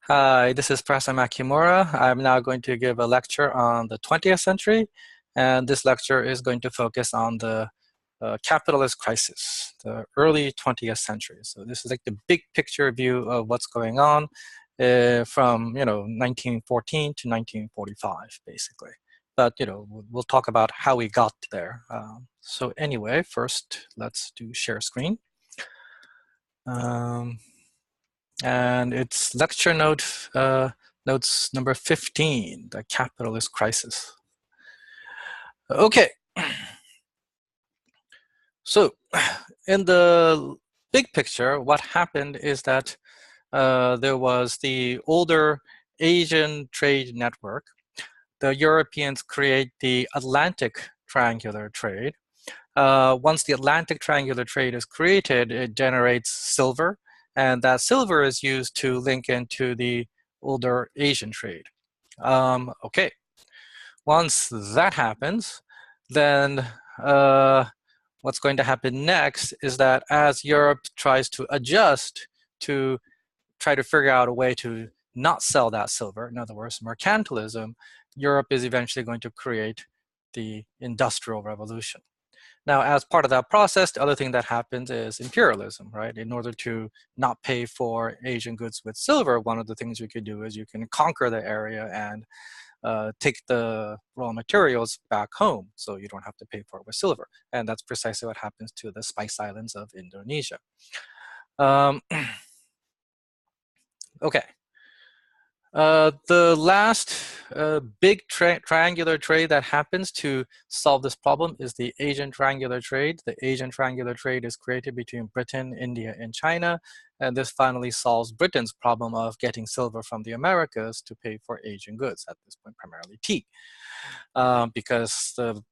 Hi, this is Professor Makimura. I'm now going to give a lecture on the 20th century, and this lecture is going to focus on the capitalist crisis, the early 20th century. So this is like the big picture view of what's going on from 1914 to 1945, basically. But we'll talk about how we got there. So anyway, first let's do share screen. And it's lecture notes number 15, the capitalist crisis. Okay, so in the big picture, what happened is that there was the older Asian trade network. The Europeans create the Atlantic triangular trade. Once the Atlantic triangular trade is created, it generates silver, and that silver is used to link into the older Asian trade. Okay, once that happens, then what's going to happen next is that as Europe tries to adjust to try to figure out a way to not sell that silver, in other words, mercantilism, Europe is eventually going to create the Industrial Revolution. Now, as part of that process, the other thing that happens is imperialism, right? In order to not pay for Asian goods with silver, one of the things you could do is you can conquer the area and take the raw materials back home so you don't have to pay for it with silver. And that's precisely what happens to the Spice Islands of Indonesia. Okay. The last big triangular trade that happens to solve this problem is the Asian triangular trade. The Asian triangular trade is created between Britain, India, and China, and this finally solves Britain's problem of getting silver from the Americas to pay for Asian goods, at this point primarily tea, because the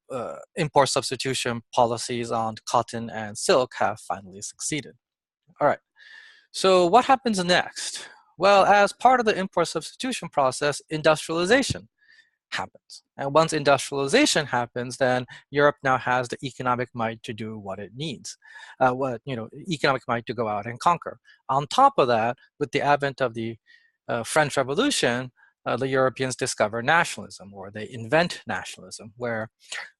import substitution policies on cotton and silk have finally succeeded. All right, so what happens next? Well, as part of the import substitution process, industrialization happens. And once industrialization happens, then Europe now has the economic might to do what it needs, economic might to go out and conquer. On top of that, with the advent of the French Revolution, the Europeans discover nationalism, or they invent nationalism, where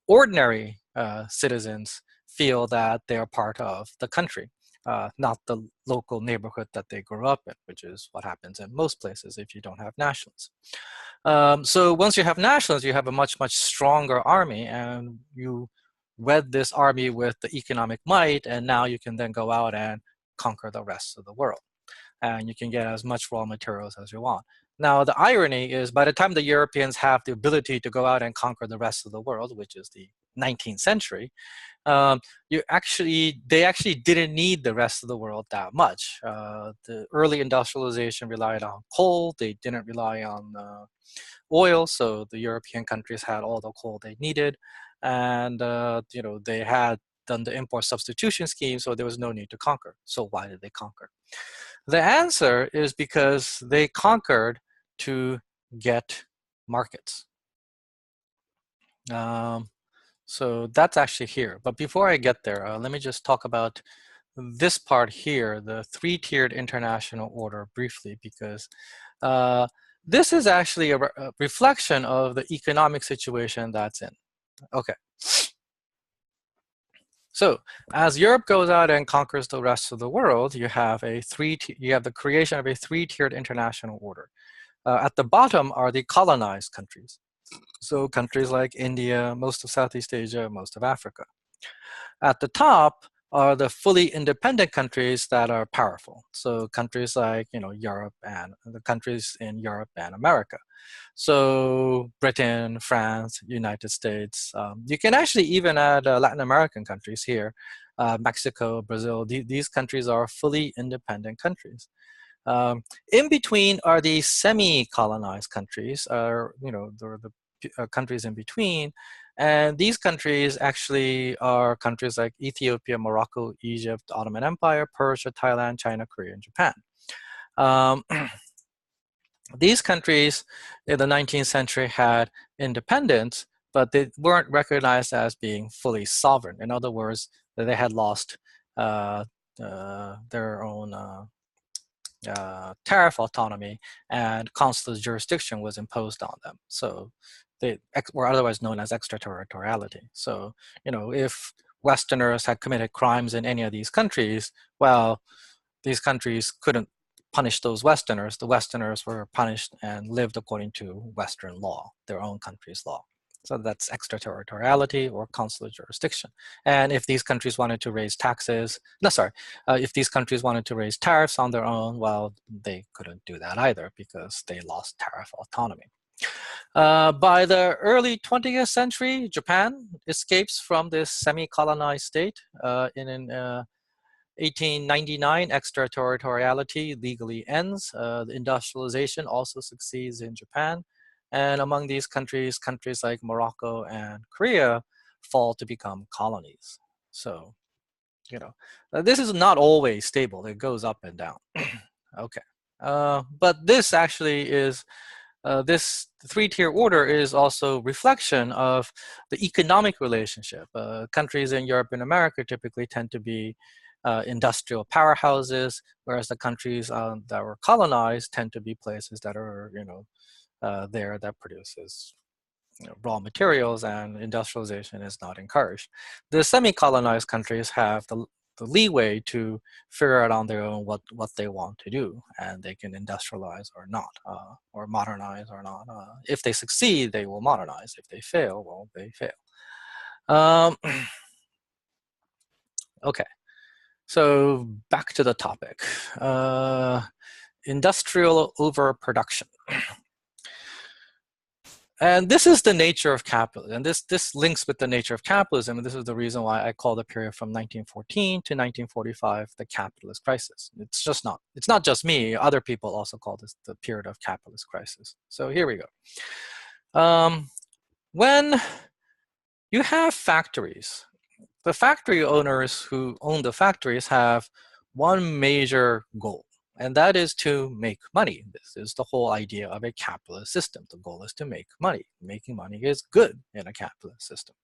ordinary citizens feel that they are part of the country. Not the local neighborhood that they grew up in, which is what happens in most places if you don't have nationals. So once you have nationals, you have a much, much stronger army, and you wed this army with the economic might, and now you can then go out and conquer the rest of the world. And you can get as much raw materials as you want. Now, the irony is by the time the Europeans have the ability to go out and conquer the rest of the world, which is the 19th century, they actually didn't need the rest of the world that much. The early industrialization relied on coal. They didn't rely on oil, so the European countries had all the coal they needed, and they had done the import substitution scheme, so there was no need to conquer. So why did they conquer? The answer is because they conquered to get markets. So that's actually here. But before I get there, let me just talk about this part here, the three-tiered international order, briefly, because this is actually a reflection of the economic situation that's in. Okay. So as Europe goes out and conquers the rest of the world, you have the creation of a three-tiered international order. At the bottom are the colonized countries. So countries like India, most of Southeast Asia, most of Africa. At the top are the fully independent countries that are powerful. So countries like Europe, and the countries in Europe and America. So Britain, France, United States. You can actually even add Latin American countries here. Mexico, Brazil. These countries are fully independent countries. In between are the semi-colonized countries, the countries in between. And these countries actually are countries like Ethiopia, Morocco, Egypt, Ottoman Empire, Persia, Thailand, China, Korea, and Japan. These countries in the 19th century had independence, but they weren't recognized as being fully sovereign. In other words, they had lost their own tariff autonomy, and consular jurisdiction was imposed on them. So they were otherwise known as extraterritoriality. So, if Westerners had committed crimes in any of these countries, well, these countries couldn't punish those Westerners. The Westerners were punished and lived according to Western law, their own country's law. So that's extraterritoriality or consular jurisdiction. And if these countries wanted to raise taxes, if these countries wanted to raise tariffs on their own, well, they couldn't do that either because they lost tariff autonomy. By the early 20th century, Japan escapes from this semi-colonized state. In 1899, extraterritoriality legally ends. The industrialization also succeeds in Japan. And among these countries, countries like Morocco and Korea fall to become colonies. So, this is not always stable. It goes up and down. Okay. But this actually is, this three-tier order is also reflection of the economic relationship. Countries in Europe and America typically tend to be industrial powerhouses, whereas the countries that were colonized tend to be places that are, there that produces raw materials, and industrialization is not encouraged. The semi-colonized countries have the leeway to figure out on their own what they want to do, and they can industrialize or not, or modernize or not. If they succeed, they will modernize. If they fail, well, they fail. Okay, so back to the topic. Industrial overproduction. And this is the nature of capitalism. And this links with the nature of capitalism. And this is the reason why I call the period from 1914 to 1945 the capitalist crisis. It's not just me. Other people also call this the period of capitalist crisis. So here we go. When you have factories, the factory owners who own the factories have one major goal, and that is to make money. This is the whole idea of a capitalist system. The goal is to make money. Making money is good in a capitalist system.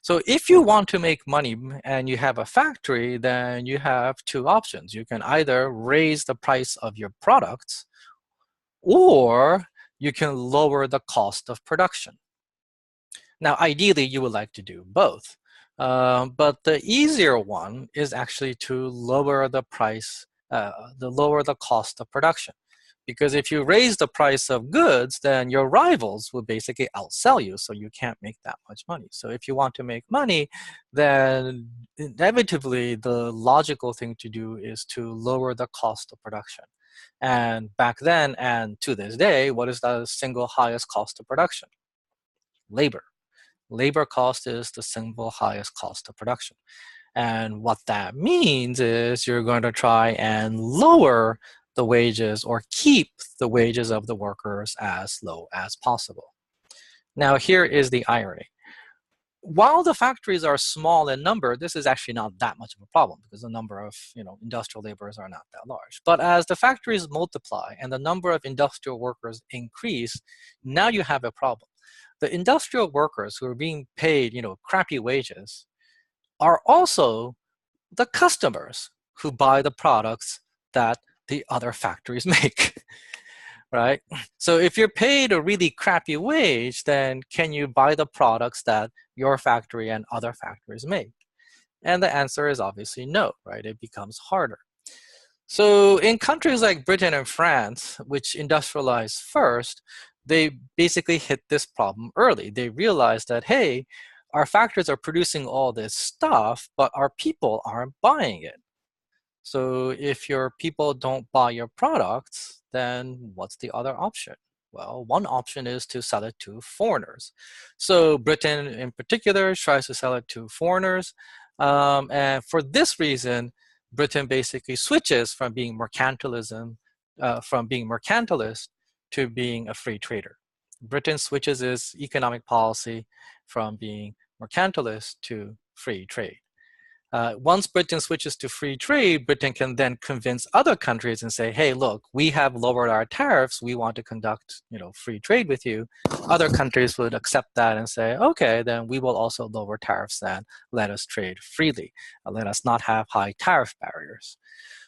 So if you want to make money and you have a factory, then you have two options. You can either raise the price of your products, or you can lower the cost of production. Now, ideally, you would like to do both. But the easier one is actually to lower the price, lower the cost of production. Because if you raise the price of goods, then your rivals will basically outsell you, so you can't make that much money. So if you want to make money, then inevitably the logical thing to do is to lower the cost of production. And back then, and to this day, what is the single highest cost of production? Labor. Labor cost is the single highest cost of production. And what that means is you're going to try and lower the wages or keep the wages of the workers as low as possible. Now, here is the irony. While the factories are small in number, this is actually not that much of a problem because the number of industrial laborers are not that large. But as the factories multiply and the number of industrial workers increase, now you have a problem. The industrial workers who are being paid, crappy wages, are also the customers who buy the products that the other factories make, right? So if you're paid a really crappy wage, then can you buy the products that your factory and other factories make? And the answer is obviously no, right? It becomes harder. So in countries like Britain and France, which industrialized first, they basically hit this problem early. They realized that, hey, our factories are producing all this stuff, but our people aren't buying it. So if your people don't buy your products, then what's the other option? Well, one option is to sell it to foreigners. So Britain in particular tries to sell it to foreigners. And for this reason, Britain basically switches from being mercantilist to being a free trader. Britain switches its economic policy from being mercantilist to free trade. Once Britain switches to free trade, Britain can then convince other countries and say, hey, look, we have lowered our tariffs. We want to conduct, free trade with you. Other countries would accept that and say, okay, then we will also lower tariffs then. Let us trade freely. Let us not have high tariff barriers.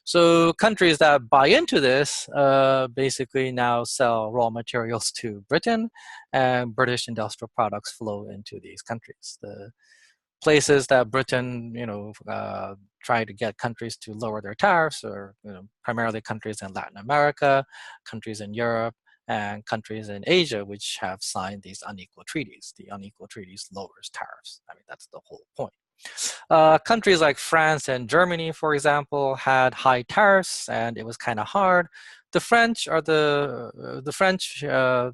So countries that buy into this basically now sell raw materials to Britain, and British industrial products flow into these countries. The places that Britain, try to get countries to lower their tariffs, or primarily countries in Latin America, countries in Europe, and countries in Asia, which have signed these unequal treaties. The unequal treaties lowers tariffs. I mean, that's the whole point. Countries like France and Germany, for example, had high tariffs, and it was kind of hard. The French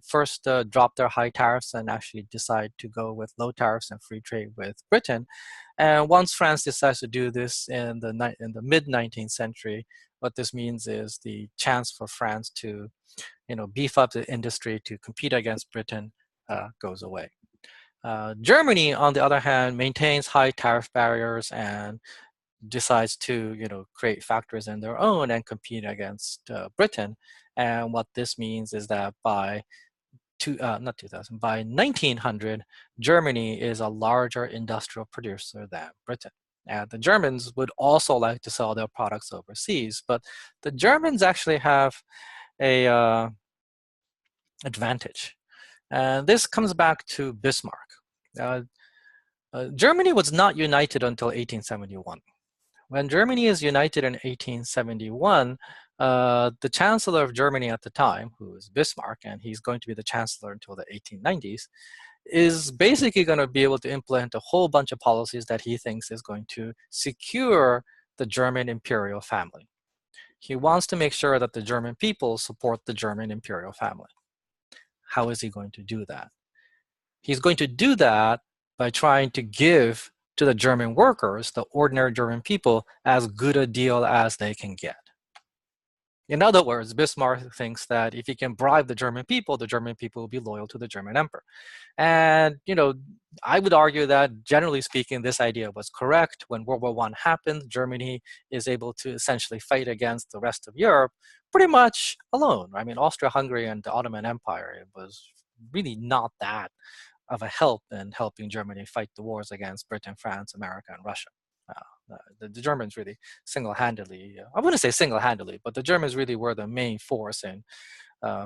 first dropped their high tariffs and actually decide to go with low tariffs and free trade with Britain. And once France decides to do this in the mid 19th century, what this means is the chance for France to, beef up the industry to compete against Britain goes away. Germany, on the other hand, maintains high tariff barriers and decides to, create factories in their own and compete against Britain. And what this means is that by 1900, Germany is a larger industrial producer than Britain. And the Germans would also like to sell their products overseas, but the Germans actually have a advantage. And this comes back to Bismarck. Germany was not united until 1871. When Germany is united in 1871, the Chancellor of Germany at the time, who is Bismarck, and he's going to be the Chancellor until the 1890s, is basically going to be able to implement a whole bunch of policies that he thinks is going to secure the German imperial family. He wants to make sure that the German people support the German imperial family. How is he going to do that? He's going to do that by trying to give to the German workers, the ordinary German people, as good a deal as they can get. In other words, Bismarck thinks that if he can bribe the German people will be loyal to the German emperor. And, I would argue that, generally speaking, this idea was correct. When World War I happened, Germany is able to essentially fight against the rest of Europe pretty much alone. I mean, Austria-Hungary and the Ottoman Empire, it was really not that of a help in helping Germany fight the wars against Britain, France, America, and Russia. The Germans really single-handedly, I wouldn't say single-handedly, but the Germans really were the main force in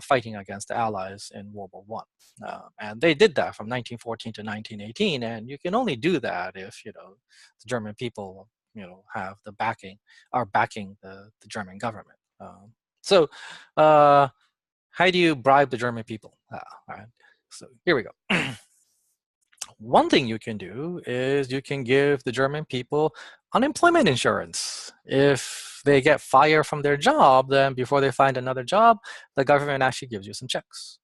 fighting against the Allies in World War I. And they did that from 1914 to 1918, and you can only do that if, the German people, have the backing the German government. So how do you bribe the German people? All right. So here we go. One thing you can do is you can give the German people unemployment insurance. If they get fired from their job, then before they find another job, the government actually gives you some checks.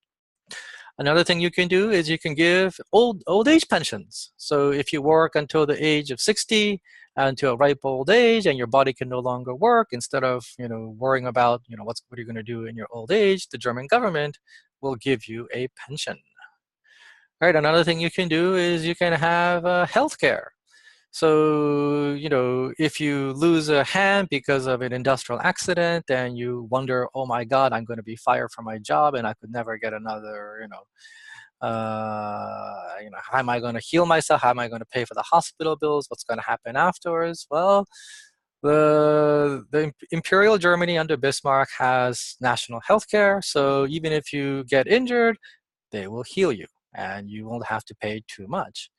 Another thing you can do is you can give old age pensions. So if you work until the age of 60, until a ripe old age, and your body can no longer work, instead of worrying about what are you going to do in your old age, the German government will give you a pension. Right. Another thing you can do is you can have healthcare. So, if you lose a hand because of an industrial accident and you wonder, oh my God, I'm going to be fired from my job and I could never get another, how am I going to heal myself? How am I going to pay for the hospital bills? What's going to happen afterwards? Well, the Imperial Germany under Bismarck has national healthcare. So even if you get injured, they will heal you, and you won't have to pay too much.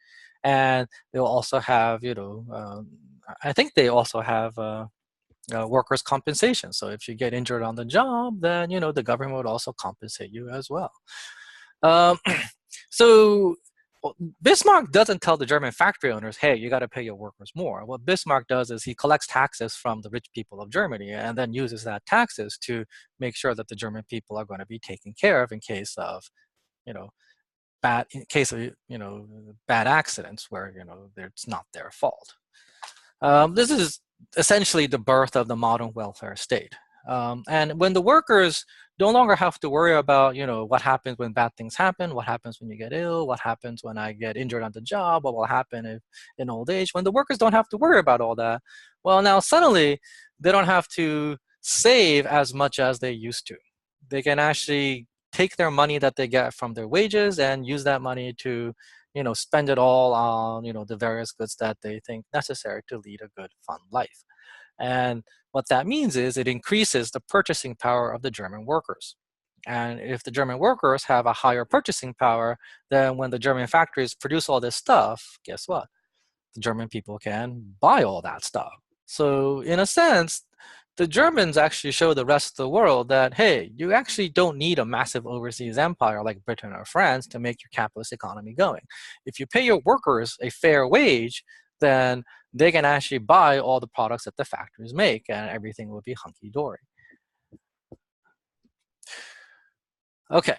And they'll also have, I think they also have workers' compensation. So if you get injured on the job, then, the government would also compensate you as well. So Bismarck doesn't tell the German factory owners, hey, you got to pay your workers more. What Bismarck does is he collects taxes from the rich people of Germany and then uses that taxes to make sure that the German people are going to be taken care of in case of, bad accidents where it's not their fault. This is essentially the birth of the modern welfare state. And when the workers no longer have to worry about, what happens when bad things happen, what happens when you get ill, what happens when I get injured on the job, what will happen if in old age. When the workers don't have to worry about all that, well, now suddenly they don't have to save as much as they used to. They can actually take their money that they get from their wages and use that money to, spend it all on, the various goods that they think necessary to lead a good, fun life. And what that means is it increases the purchasing power of the German workers. And if the German workers have a higher purchasing power, then when the German factories produce all this stuff, guess what? The German people can buy all that stuff. So in a sense, the Germans actually show the rest of the world that, hey, you actually don't need a massive overseas empire like Britain or France to make your capitalist economy going. If you pay your workers a fair wage, then they can actually buy all the products that the factories make and everything will be hunky-dory. Okay.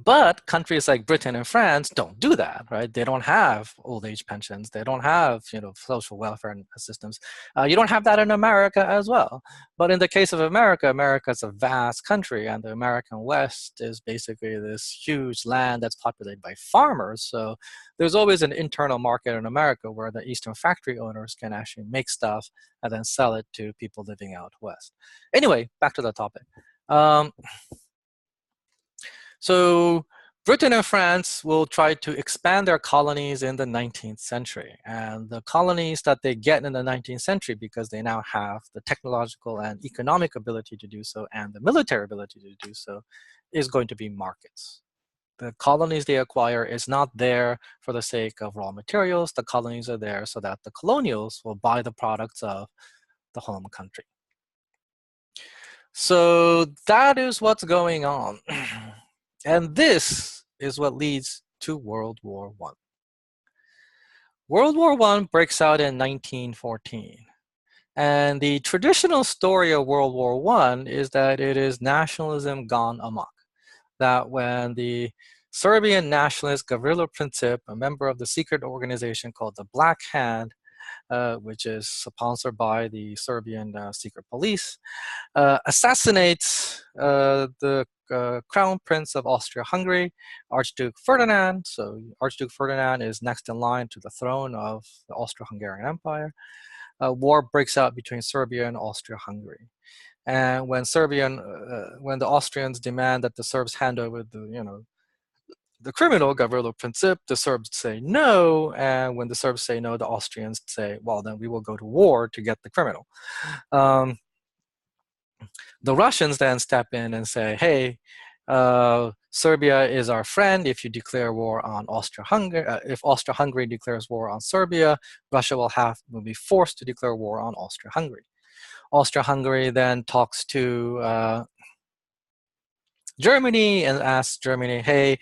But countries like Britain and France don't do that, right? They don't have old age pensions. They don't have, social welfare systems. You don't have that in America as well. But in the case of America, America is a vast country, and the American West is basically this huge land that's populated by farmers. So there's always an internal market in America where the Eastern factory owners can actually make stuff and then sell it to people living out west. Anyway, back to the topic. So Britain and France will try to expand their colonies in the 19th century. And the colonies that they get in the 19th century, because they now have the technological and economic ability to do so and the military ability to do so, is going to be markets. The colonies they acquire is not there for the sake of raw materials. The colonies are there so that the colonials will buy the products of the home country. So that is what's going on. And this is what leads to World War I. World War I breaks out in 1914. And the traditional story of World War I is that it is nationalism gone amok. That when the Serbian nationalist Gavrilo Princip, a member of the secret organization called the Black Hand, which is sponsored by the Serbian secret police, assassinates the Crown Prince of Austria-Hungary, Archduke Ferdinand. So Archduke Ferdinand is next in line to the throne of the Austro-Hungarian Empire. War breaks out between Serbia and Austria-Hungary. And when the Austrians demand that the Serbs hand over the criminal, Gavrilo Princip, the Serbs say no, and when the Serbs say no, the Austrians say, well, then we will go to war to get the criminal. The Russians then step in and say, hey, Serbia is our friend. If you declare war on Austria-Hungary, if Austria-Hungary declares war on Serbia, Russia will be forced to declare war on Austria-Hungary. Austria-Hungary then talks to Germany and asks Germany, hey,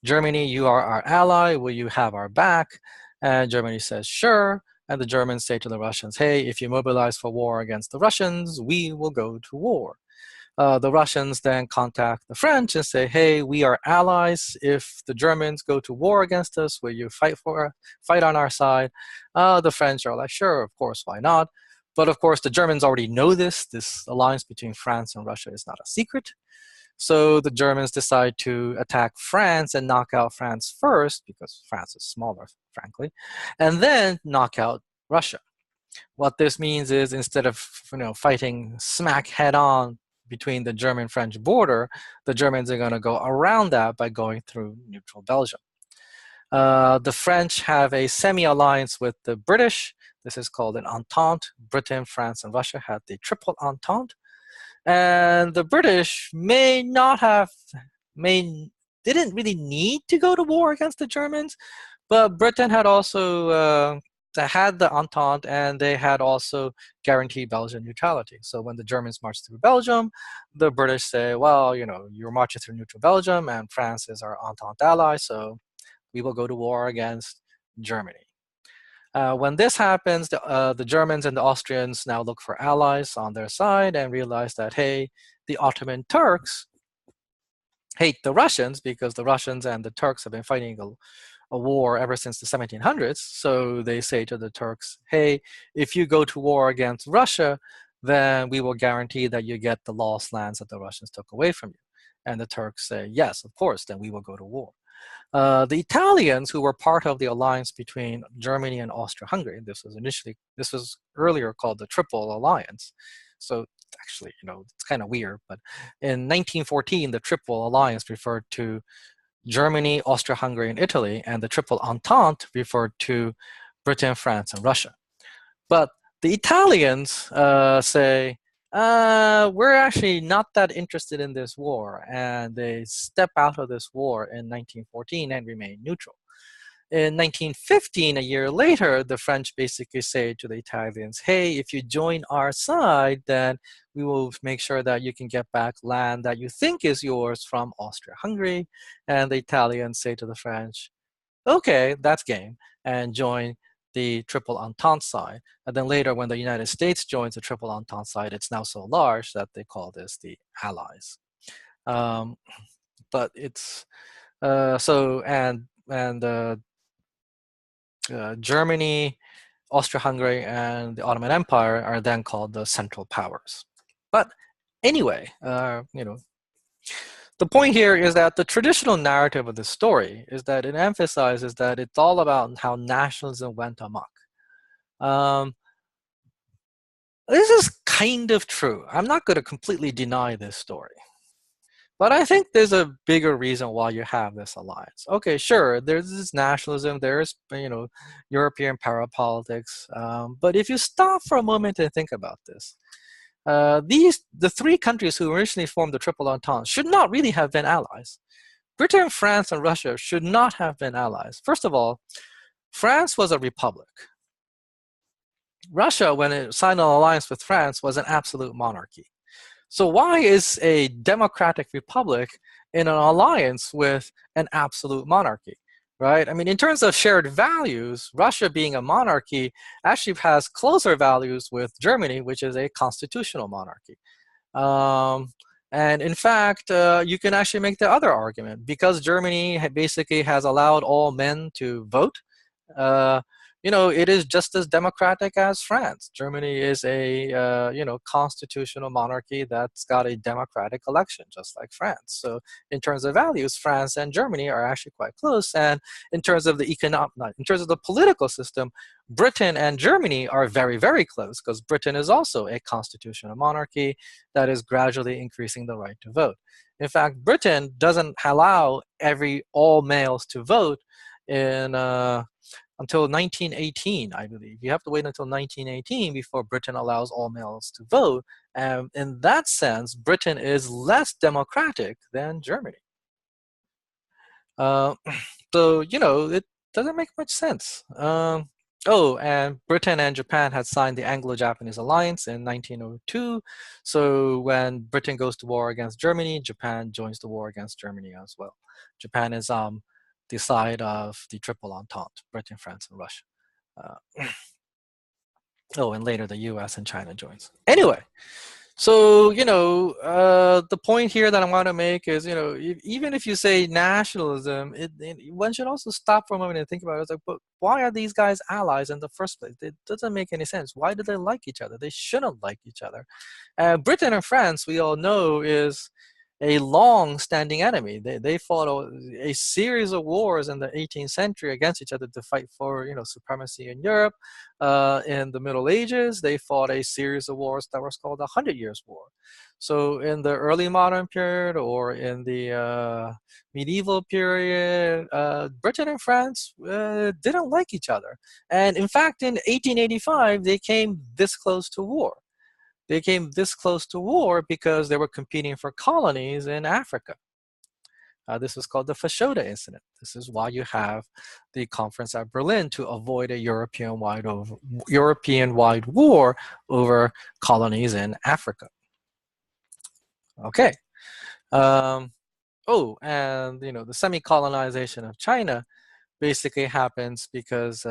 Germany, you are our ally. Will you have our back? And Germany says, sure. And the Germans say to the Russians, hey, if you mobilize for war against the Russians, we will go to war. The Russians then contact the French and say, hey, we are allies. If the Germans go to war against us, will you fight on our side? The French are like, sure, of course, why not? But of course, the Germans already know this. This alliance between France and Russia is not a secret. So the Germans decide to attack France and knock out France first, because France is smaller, frankly, and then knock out Russia. What this means is instead of fighting smack head-on between the German-French border, the Germans are going to go around that by going through neutral Belgium. The French have a semi-alliance with the British. This is called an Entente. Britain, France, and Russia had the Triple Entente. And the British didn't really need to go to war against the Germans, but Britain had also had the Entente, and they had also guaranteed Belgian neutrality. So when the Germans marched through Belgium, the British say, well, you're marching through neutral Belgium, and France is our Entente ally, so we will go to war against Germany. When this happens, the Germans and the Austrians now look for allies on their side and realize that, hey, the Ottoman Turks hate the Russians because the Russians and the Turks have been fighting a war ever since the 1700s. So they say to the Turks, hey, if you go to war against Russia, then we will guarantee that you get the lost lands that the Russians took away from you. And the Turks say, yes, of course, then we will go to war. The Italians, who were part of the alliance between Germany and Austria-Hungary, this was earlier called the Triple Alliance. So actually, it's kind of weird, but in 1914, the Triple Alliance referred to Germany, Austria-Hungary, and Italy, and the Triple Entente referred to Britain, France, and Russia. But the Italians say, we're actually not that interested in this war, and they step out of this war in 1914 and remain neutral. In 1915, a year later, the French basically say to the Italians, hey, if you join our side, then we will make sure that you can get back land that you think is yours from Austria-Hungary. And the Italians say to the French, okay, that's game, and join the Triple Entente side. And then later, when the United States joins the Triple Entente side, it's now so large that they call this the Allies. But it's Germany, Austria-Hungary, and the Ottoman Empire are then called the Central Powers. But anyway, the point here is that the traditional narrative of this story is that it emphasizes that it's all about how nationalism went amok. This is kind of true. I'm not going to completely deny this story. But I think there's a bigger reason why you have this alliance. Okay, sure, there's this nationalism, there's European power politics. But if you stop for a moment and think about this, the three countries who originally formed the Triple Entente should not really have been allies. Britain, France, and Russia should not have been allies. First of all, France was a republic. Russia, when it signed an alliance with France, was an absolute monarchy. So why is a democratic republic in an alliance with an absolute monarchy, right? I mean, in terms of shared values, Russia being a monarchy actually has closer values with Germany, which is a constitutional monarchy. And in fact, you can actually make the other argument. Because Germany basically has allowed all men to vote, it is just as democratic as France. Germany is a constitutional monarchy that's got a democratic election, just like France. So in terms of values, France and Germany are actually quite close. And in terms of the political system, Britain and Germany are very, very close, because Britain is also a constitutional monarchy that is gradually increasing the right to vote. In fact, Britain doesn't allow all males to vote until 1918, I believe. You have to wait until 1918 before Britain allows all males to vote. And in that sense, Britain is less democratic than Germany. So, it doesn't make much sense. And Britain and Japan had signed the Anglo-Japanese Alliance in 1902. So when Britain goes to war against Germany, Japan joins the war against Germany as well. Japan is the side of the Triple Entente, Britain, France, and Russia. And later the US and China joins. Anyway, so, the point here that I want to make is, even if you say nationalism, one should also stop for a moment and think about it. It's like, but why are these guys allies in the first place? It doesn't make any sense. Why do they like each other? They shouldn't like each other. Britain and France, we all know, is a long-standing enemy. They fought a series of wars in the 18th century against each other to fight for supremacy in Europe. In the Middle Ages, they fought a series of wars that was called the 100 Years' War. So in the early modern period or in the medieval period, Britain and France didn't like each other. And in fact, in 1885, they came this close to war. They came this close to war because they were competing for colonies in Africa. This was called the Fashoda Incident. This is why you have the conference at Berlin, to avoid a European-wide war over colonies in Africa. Okay. And the semi-colonization of China basically happens because,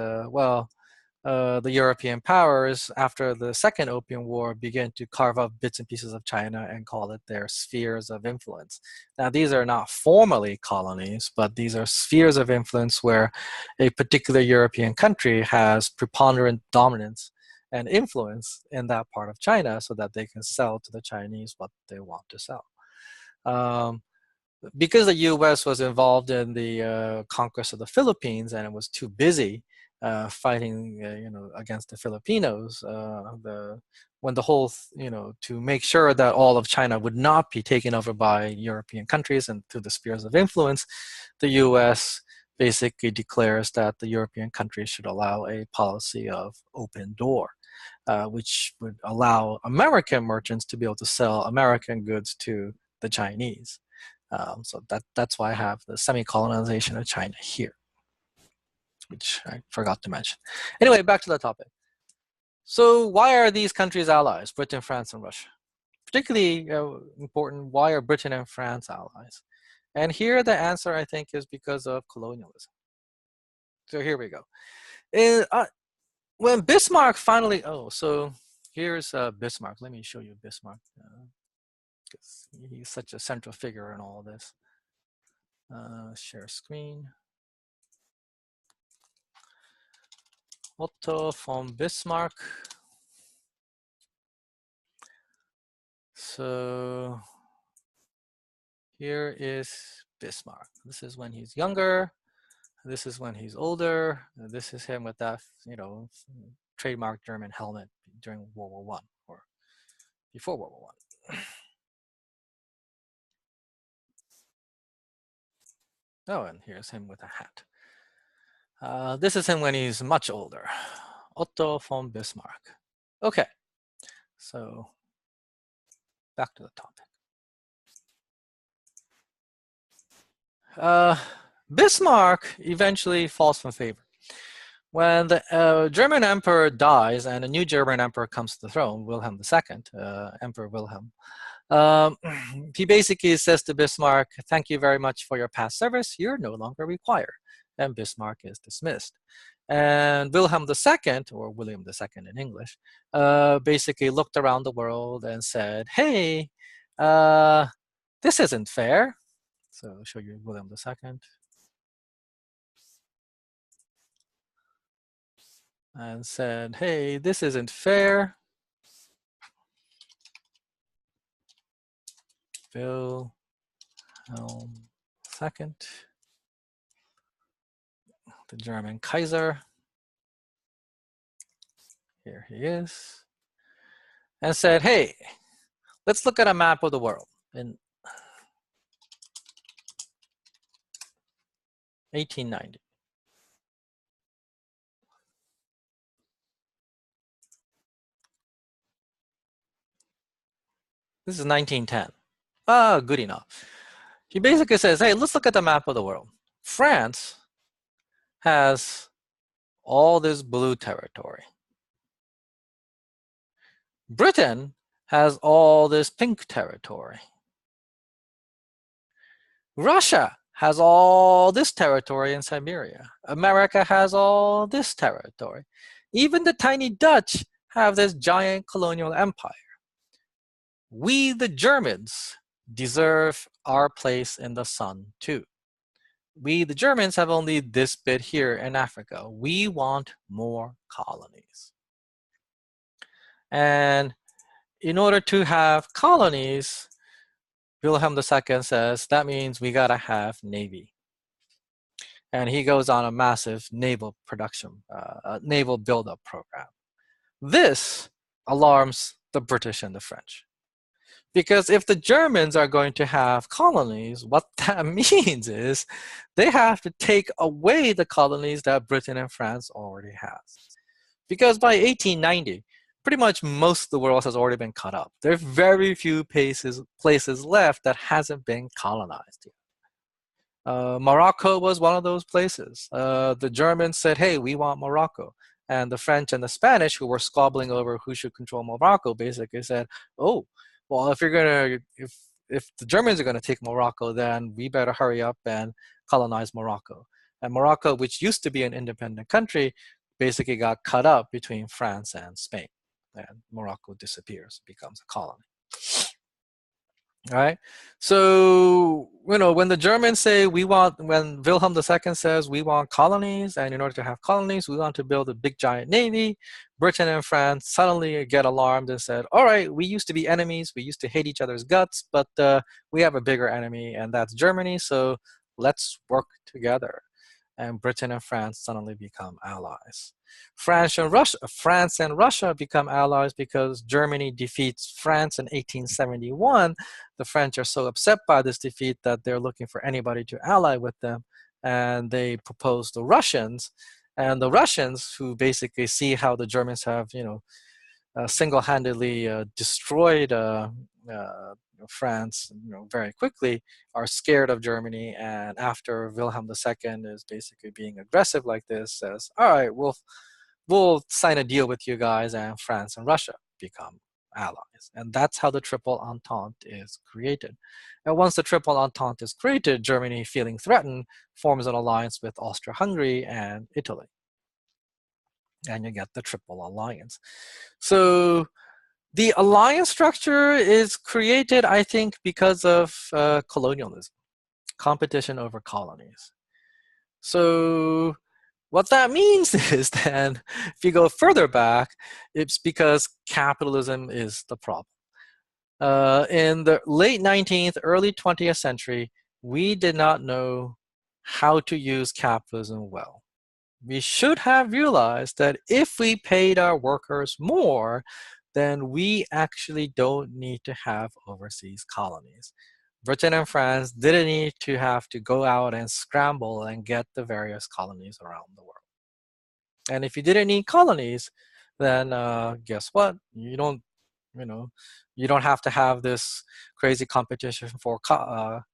the European powers, after the Second Opium War, began to carve up bits and pieces of China and call it their spheres of influence. Now, these are not formally colonies, but these are spheres of influence where a particular European country has preponderant dominance and influence in that part of China so that they can sell to the Chinese what they want to sell. Because the U.S. was involved in the conquest of the Philippines and it was too busy fighting, against the Filipinos, when the whole, to make sure that all of China would not be taken over by European countries and through the spheres of influence, the U.S. basically declares that the European countries should allow a policy of open door, which would allow American merchants to be able to sell American goods to the Chinese. So that's why I have the semi-colonization of China here, which I forgot to mention. Anyway, back to the topic. So why are these countries allies, Britain, France, and Russia? Particularly important, why are Britain and France allies? And here the answer, I think, is because of colonialism. So here we go. When Bismarck finally, so here's Bismarck. Let me show you Bismarck. Because he's such a central figure in all of this. Share screen. Otto von Bismarck. So here is Bismarck. This is when he's younger. This is when he's older. This is him with that, trademark German helmet during World War I or before World War I. Oh, and here's him with a hat. This is him when he's much older. Otto von Bismarck. Okay, so back to the topic. Bismarck eventually falls from favor. When the German emperor dies and a new German emperor comes to the throne, Wilhelm II, Emperor Wilhelm, he basically says to Bismarck, "Thank you very much for your past service. You're no longer required." And Bismarck is dismissed. And Wilhelm II, or William II in English, basically looked around the world and said, "Hey, this isn't fair." So I'll show you William II. And said, "Hey, this isn't fair." Wilhelm II, the German Kaiser. Here he is. And said, "Hey, let's look at a map of the world." In 1890. This is 1910. Good enough. He basically says, "Hey, let's look at the map of the world. France has all this blue territory. Britain has all this pink territory. Russia has all this territory in Siberia. America has all this territory. Even the tiny Dutch have this giant colonial empire. We, the Germans, deserve our place in the sun too. We, the Germans, have only this bit here in Africa. We want more colonies." And in order to have colonies, Wilhelm II says, that means we gotta have Navy. And he goes on a massive naval production, naval buildup program. This alarms the British and the French. Because if the Germans are going to have colonies, what that means is they have to take away the colonies that Britain and France already has. Because by 1890, pretty much most of the world has already been cut up. There are very few places left that hasn't been colonized yet. Morocco was one of those places. The Germans said, "Hey, we want Morocco." And the French and the Spanish, who were squabbling over who should control Morocco, basically said, "Oh, well, if the Germans are gonna take Morocco, then we better hurry up and colonize Morocco." And Morocco, which used to be an independent country, basically got cut up between France and Spain. And Morocco disappears, becomes a colony. All right. So when the Germans say when Wilhelm II says we want colonies, and in order to have colonies, we want to build a big giant navy, Britain and France suddenly get alarmed and said, all right, we used to be enemies, we used to hate each other's guts, but we have a bigger enemy, and that's Germany, so let's work together. And Britain and France suddenly become allies. France and Russia become allies because Germany defeats France in 1871. The French are so upset by this defeat that they're looking for anybody to ally with them, and they propose the Russians. And the Russians, who basically see how the Germans have, single-handedly destroyed France, very quickly, are scared of Germany. And after Wilhelm II is basically being aggressive like this, says, "All right, we'll sign a deal with you guys," and France and Russia become allies. And that's how the Triple Entente is created. And once the Triple Entente is created, Germany, feeling threatened, forms an alliance with Austria-Hungary and Italy. And you get the Triple Alliance. So the alliance structure is created, I think, because of colonialism, competition over colonies. So what that means is then, if you go further back, it's because capitalism is the problem. In the late 19th, early 20th century, we did not know how to use capitalism well. We should have realized that if we paid our workers more, then we actually don't need to have overseas colonies. Britain and France didn't need to have to go out and scramble and get the various colonies around the world. And if you didn't need colonies, then guess what? You don't have to have this crazy competition for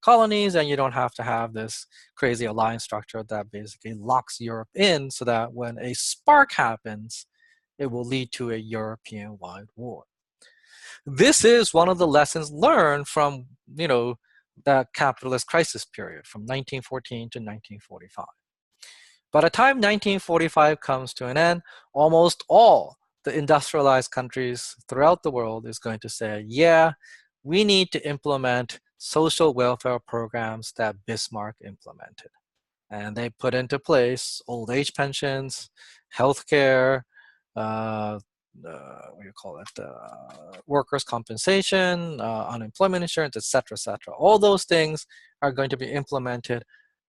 colonies, and you don't have to have this crazy alliance structure that basically locks Europe in so that when a spark happens, it will lead to a European-wide war. This is one of the lessons learned from, that capitalist crisis period from 1914 to 1945. By the time 1945 comes to an end, almost all the industrialized countries throughout the world is going to say, yeah, we need to implement social welfare programs that Bismarck implemented. And they put into place old age pensions, healthcare, workers' compensation, unemployment insurance, etc., etc. All those things are going to be implemented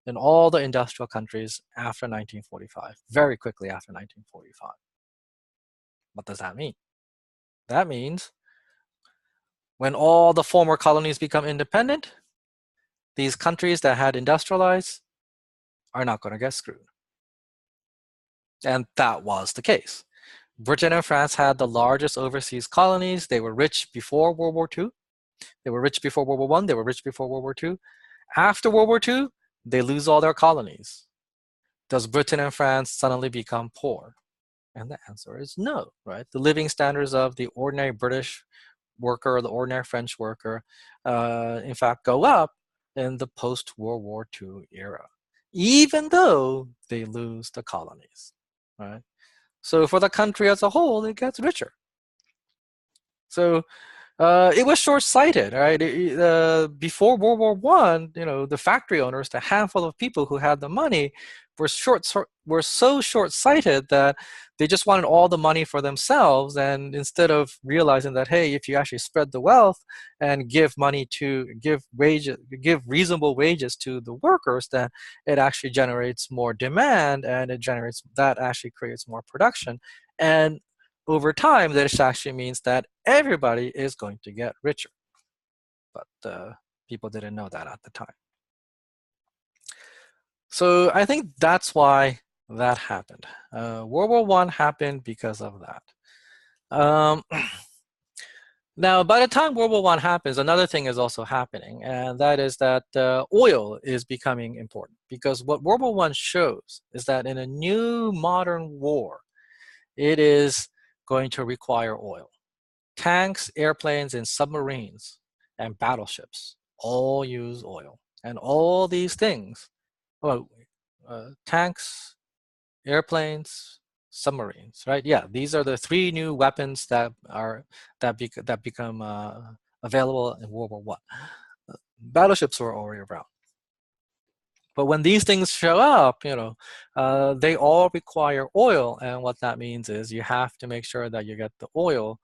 in all the industrial countries after 1945, very quickly after 1945. What does that mean? That means when all the former colonies become independent, these countries that had industrialized are not going to get screwed. And that was the case. Britain and France had the largest overseas colonies. They were rich before World War II. They were rich before World War I. They were rich before World War II. After World War II, they lose all their colonies. Does Britain and France suddenly become poor? And the answer is no, right? The living standards of the ordinary British worker or the ordinary French worker, in fact, go up in the post-World War II era, even though they lose the colonies, right? So for the country as a whole, it gets richer. So it was short-sighted, right? Before World War I, the factory owners, the handful of people who had the money, were so short-sighted that they just wanted all the money for themselves. And instead of realizing that, hey, if you actually spread the wealth and give reasonable wages to the workers, then it actually generates more demand, and that actually creates more production. And over time, this actually means that everybody is going to get richer. But people didn't know that at the time. So I think that's why that happened. World War I happened because of that. Now, by the time World War I happens, another thing is also happening, and that is that oil is becoming important. Because what World War I shows is that in a new modern war, it is going to require oil. Tanks, airplanes, and submarines, and battleships all use oil. And all these things, tanks, airplanes, submarines, right? Yeah, these are the three new weapons that become available in World War I. Battleships were already around. But when these things show up, they all require oil, and what that means is you have to make sure that you get the oil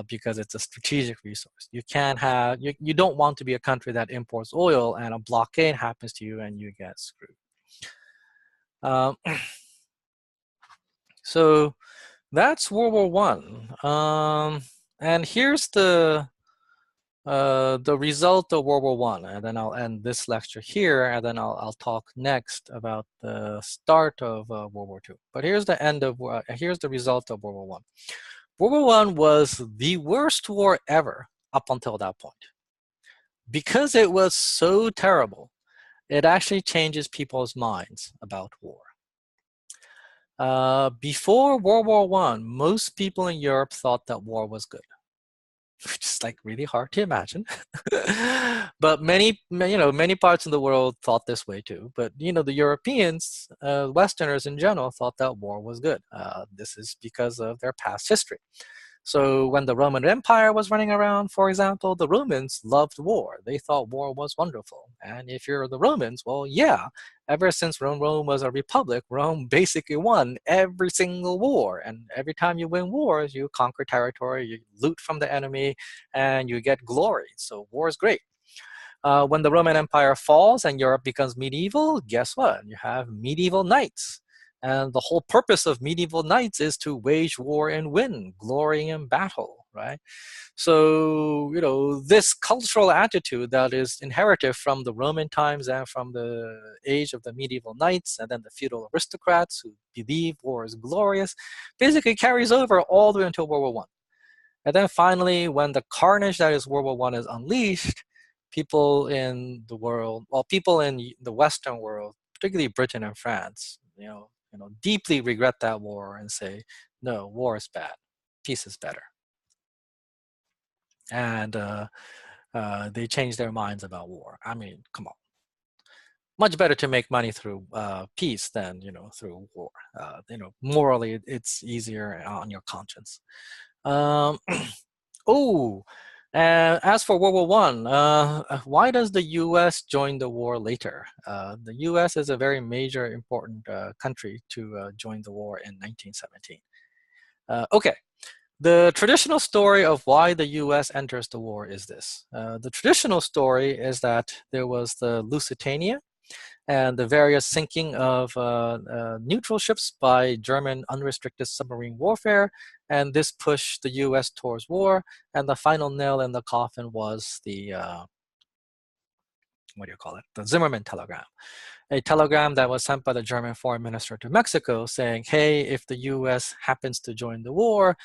because it's a strategic resource. You can't have you don't want to be a country that imports oil and a blockade happens to you and you get screwed. Um, so that's World War One, and here's the result of World War One, and then I'll end this lecture here, and then I'll talk next about the start of World War Two. But here's the end of here's the result of World War One. World War One was the worst war ever up until that point. Because it was so terrible, it actually changes people's minds about war. Before World War One, most people in Europe thought that war was good, which is like really hard to imagine. But many parts of the world thought this way too. But the Europeans, Westerners in general, thought that war was good. This is because of their past history. So when the Roman Empire was running around, for example, the Romans loved war. They thought war was wonderful. And if you're the Romans, well, yeah, ever since Rome was a republic, Rome basically won every single war. And every time you win wars, you conquer territory, you loot from the enemy, and you get glory. So war is great. When the Roman Empire falls and Europe becomes medieval, guess what? You have medieval knights. And the whole purpose of medieval knights is to wage war and win, glorying in battle, right? So, this cultural attitude that is inherited from the Roman times and from the age of the medieval knights and then the feudal aristocrats who believe war is glorious, basically carries over all the way until World War One. And then finally, when the carnage that is World War One is unleashed, people in the world, well, people in the Western world, particularly Britain and France, deeply regret that war and say, no, war is bad, peace is better. And they change their minds about war. I mean, come on. Much better to make money through peace than, through war. Morally, it's easier on your conscience. As for World War One, why does the U.S. join the war later? The U.S. is a very major, important country to join the war in 1917. Okay, the traditional story of why the U.S. enters the war is this. The traditional story is that there was the Lusitania and the various sinking of neutral ships by German unrestricted submarine warfare, and this pushed the U.S. towards war, and the final nail in the coffin was the, the Zimmermann telegram. A telegram that was sent by the German foreign minister to Mexico saying, hey, if the U.S. happens to join the war,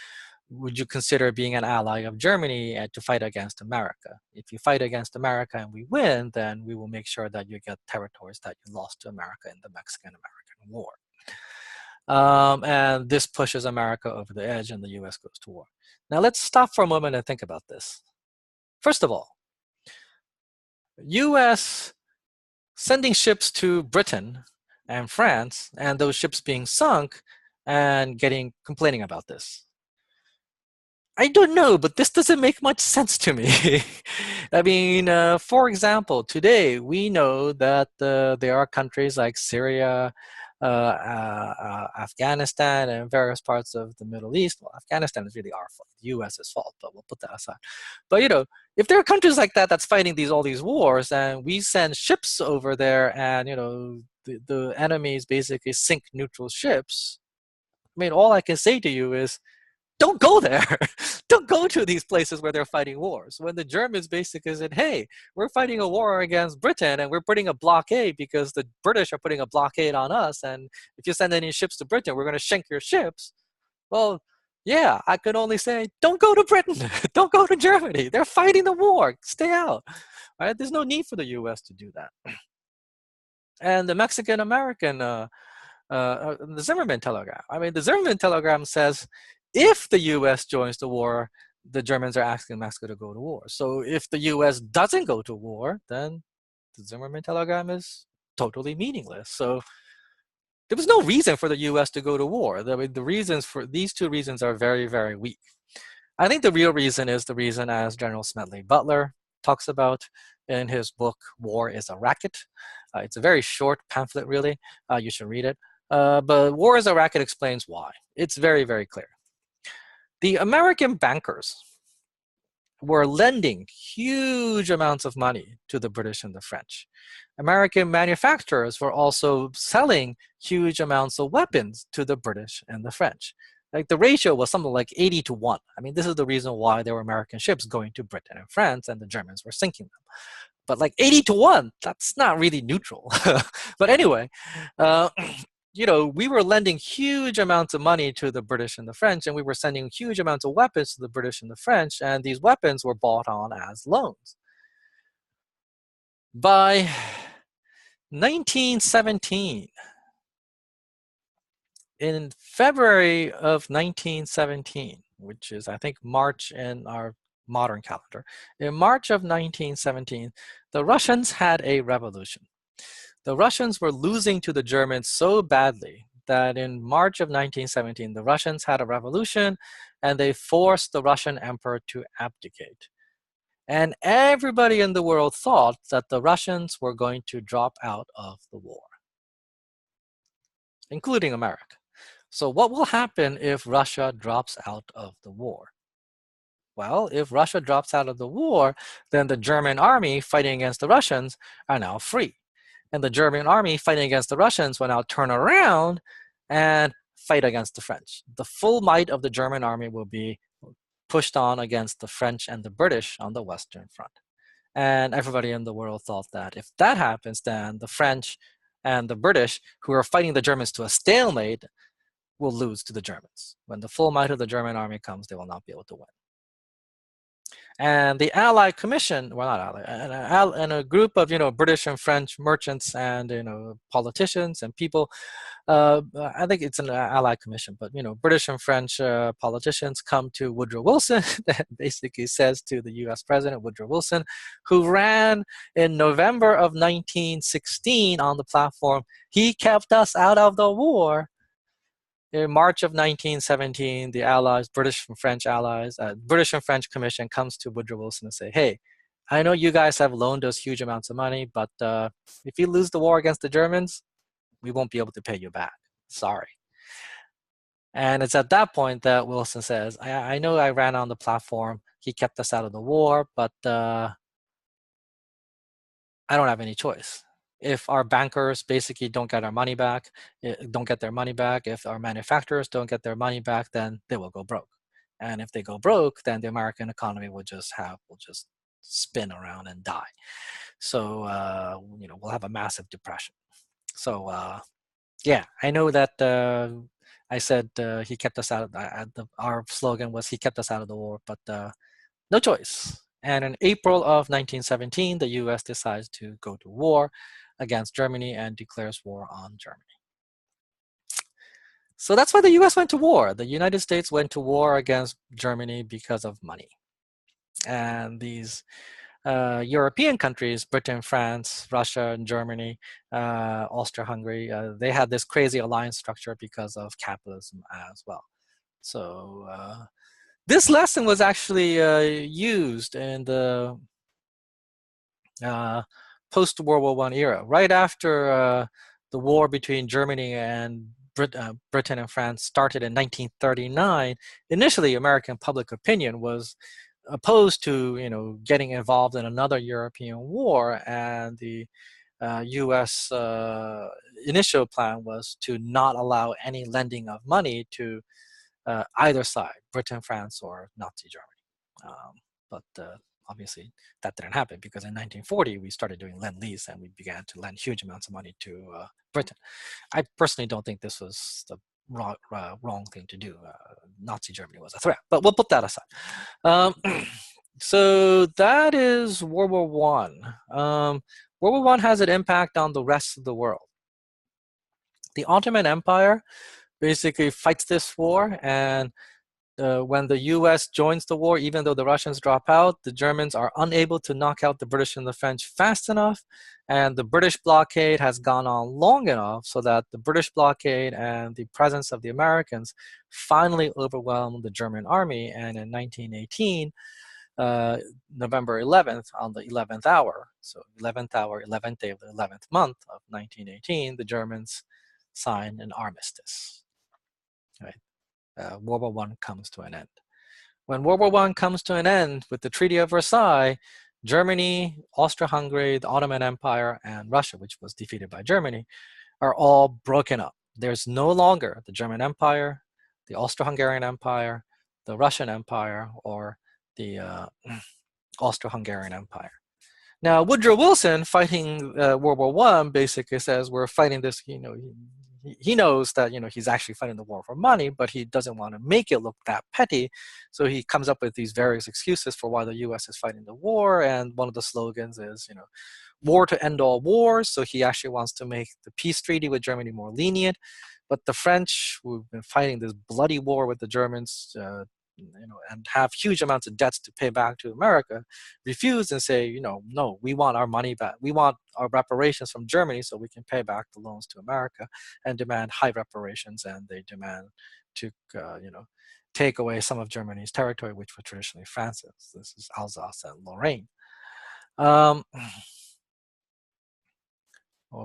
would you consider being an ally of Germany to fight against America? If you fight against America and we win, then we will make sure that you get territories that you lost to America in the Mexican-American War. And this pushes America over the edge and the US goes to war. Now let's stop for a moment and think about this. First of all, US sending ships to Britain and France and those ships being sunk and complaining about this. I don't know, but this doesn't make much sense to me. I mean, for example, today we know that there are countries like Syria, Afghanistan, and various parts of the Middle East. Well, Afghanistan is really our fault, the US's fault, but we'll put that aside. But if there are countries like that that's fighting all these wars, and we send ships over there, and the enemies basically sink neutral ships, I mean, all I can say to you is, don't go there. Don't go to these places where they're fighting wars. When the Germans basically said, hey, we're fighting a war against Britain and we're putting a blockade because the British are putting a blockade on us. And if you send any ships to Britain, we're going to sink your ships. Well, yeah, I could only say, don't go to Britain. Don't go to Germany. They're fighting the war. Stay out. Right? There's no need for the US to do that. And the Mexican-American, the Zimmermann telegram. I mean, the Zimmermann telegram says, if the US joins the war, the Germans are asking Mexico to go to war. So if the US doesn't go to war, then the Zimmermann telegram is totally meaningless. So there was no reason for the US to go to war. The reasons for these two reasons are very, very weak. I think the real reason is the reason as General Smedley Butler talks about in his book, War is a Racket. It's a very short pamphlet, really. You should read it. But War is a Racket explains why. It's very, very clear. The American bankers were lending huge amounts of money to the British and the French. American manufacturers were also selling huge amounts of weapons to the British and the French. Like the ratio was something like 80 to 1. I mean, this is the reason why there were American ships going to Britain and France and the Germans were sinking them. But like 80 to 1, that's not really neutral. But anyway, we were lending huge amounts of money to the British and the French, and we were sending huge amounts of weapons to the British and the French, and these weapons were bought on as loans. By 1917, in February of 1917, which is, I think, March in our modern calendar, in March of 1917, the Russians had a revolution. The Russians were losing to the Germans so badly that in March of 1917, the Russians had a revolution and they forced the Russian emperor to abdicate. And everybody in the world thought that the Russians were going to drop out of the war, including America. So what will happen if Russia drops out of the war? Well, if Russia drops out of the war, then the German army fighting against the Russians are now free. And the German army fighting against the Russians will now turn around and fight against the French. The full might of the German army will be pushed on against the French and the British on the Western Front. And everybody in the world thought that if that happens, then the French and the British, who are fighting the Germans to a stalemate, will lose to the Germans. When the full might of the German army comes, they will not be able to win. And the Allied Commission, well, not Allied, and a group of British and French merchants and politicians and people. I think it's an Allied Commission, but British and French politicians come to Woodrow Wilson that basically says to the U.S. President Woodrow Wilson, who ran in November of 1916 on the platform, "He kept us out of the war." In March of 1917, the allies, British and French allies, British and French Commission comes to Woodrow Wilson and say, "Hey, I know you guys have loaned us huge amounts of money, but if you lose the war against the Germans, we won't be able to pay you back. Sorry." And it's at that point that Wilson says, I know I ran on the platform. He kept us out of the war, but I don't have any choice. If our bankers basically don't get their money back, if our manufacturers don't get their money back, then they will go broke. And if they go broke, then the American economy will just spin around and die. So we'll have a massive depression. So yeah, I know that I said he kept us out. Our slogan was "He kept us out of the war," but no choice. And in April of 1917, the U.S. decides to go to war against Germany and declares war on Germany. So that's why the U.S. went to war. The United States went to war against Germany because of money. And these European countries, Britain, France, Russia, and Germany, Austria-Hungary, they had this crazy alliance structure because of capitalism as well. So this lesson was actually used in the post-World War I era, right after the war between Germany and Britain and France started in 1939. Initially, American public opinion was opposed to getting involved in another European war, and the U.S. Initial plan was to not allow any lending of money to either side, Britain, France, or Nazi Germany. But obviously, that didn't happen because in 1940 we started doing Lend-Lease and we began to lend huge amounts of money to Britain. I personally don't think this was the wrong thing to do. Nazi Germany was a threat, but we'll put that aside. So that is World War One. World War One has an impact on the rest of the world. The Ottoman Empire basically fights this war, and when the U.S. joins the war, even though the Russians drop out, the Germans are unable to knock out the British and the French fast enough, and the British blockade has gone on long enough so that the British blockade and the presence of the Americans finally overwhelmed the German army, and in 1918, November 11th, on the 11th hour, so 11th hour, 11th day of the 11th month of 1918, the Germans sign an armistice. Right? World War I comes to an end. When World War I comes to an end with the Treaty of Versailles, Germany, Austria-Hungary, the Ottoman Empire, and Russia, which was defeated by Germany, are all broken up. There's no longer the German Empire, the Austro-Hungarian Empire, the Russian Empire, or the Austro-Hungarian Empire. Now, Woodrow Wilson, fighting World War I, basically says we're fighting this. He knows that he's actually fighting the war for money, but he doesn't want to make it look that petty. So he comes up with these various excuses for why the U.S. is fighting the war, and one of the slogans is, war to end all wars. So he actually wants to make the peace treaty with Germany more lenient. But the French, who've been fighting this bloody war with the Germans, and have huge amounts of debts to pay back to America, refuse and say, no, we want our money back. We want our reparations from Germany so we can pay back the loans to America, and demand high reparations, and they demand to, take away some of Germany's territory, which was traditionally France's. This is Alsace and Lorraine. What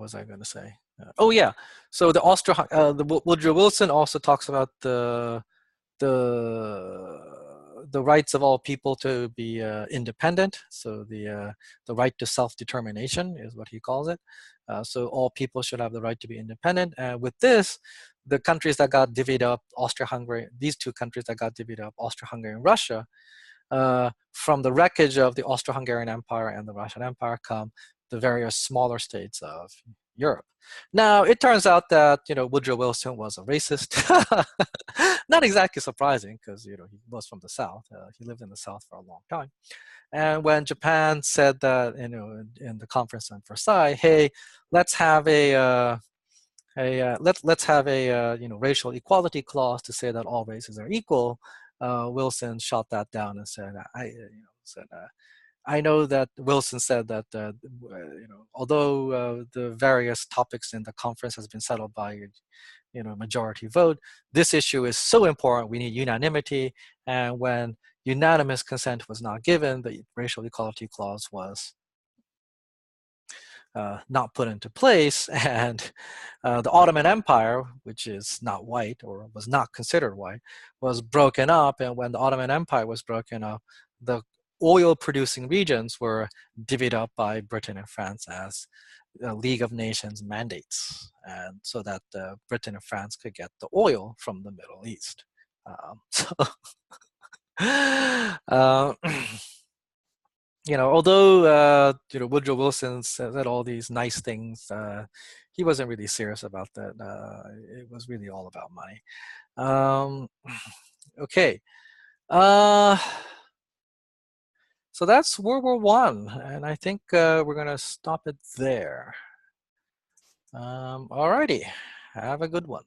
was I going to say? Oh yeah, so the Woodrow Wilson also talks about the rights of all people to be independent. So the right to self-determination is what he calls it. So all people should have the right to be independent. And with this, the countries that got divvied up, Austria-Hungary, these two countries that got divvied up, Austria-Hungary and Russia, from the wreckage of the Austro-Hungarian Empire and the Russian Empire come the various smaller states of Europe. Now, it turns out that, Woodrow Wilson was a racist. Not exactly surprising, because, he was from the South. He lived in the South for a long time. And when Japan said that, in the conference in Versailles, hey, let's have a let's have a racial equality clause to say that all races are equal, Wilson shot that down and said, I know that Wilson said that although the various topics in the conference has been settled by majority vote, this issue is so important we need unanimity. And when unanimous consent was not given, the racial equality clause was not put into place, and the Ottoman Empire, which is not white or was not considered white, was broken up. And when the Ottoman Empire was broken up, the oil-producing regions were divvied up by Britain and France as League of Nations mandates, and so that Britain and France could get the oil from the Middle East. Although Woodrow Wilson said all these nice things, he wasn't really serious about that. It was really all about money. Okay. So that's World War I, and I think we're going to stop it there. Alrighty, have a good one.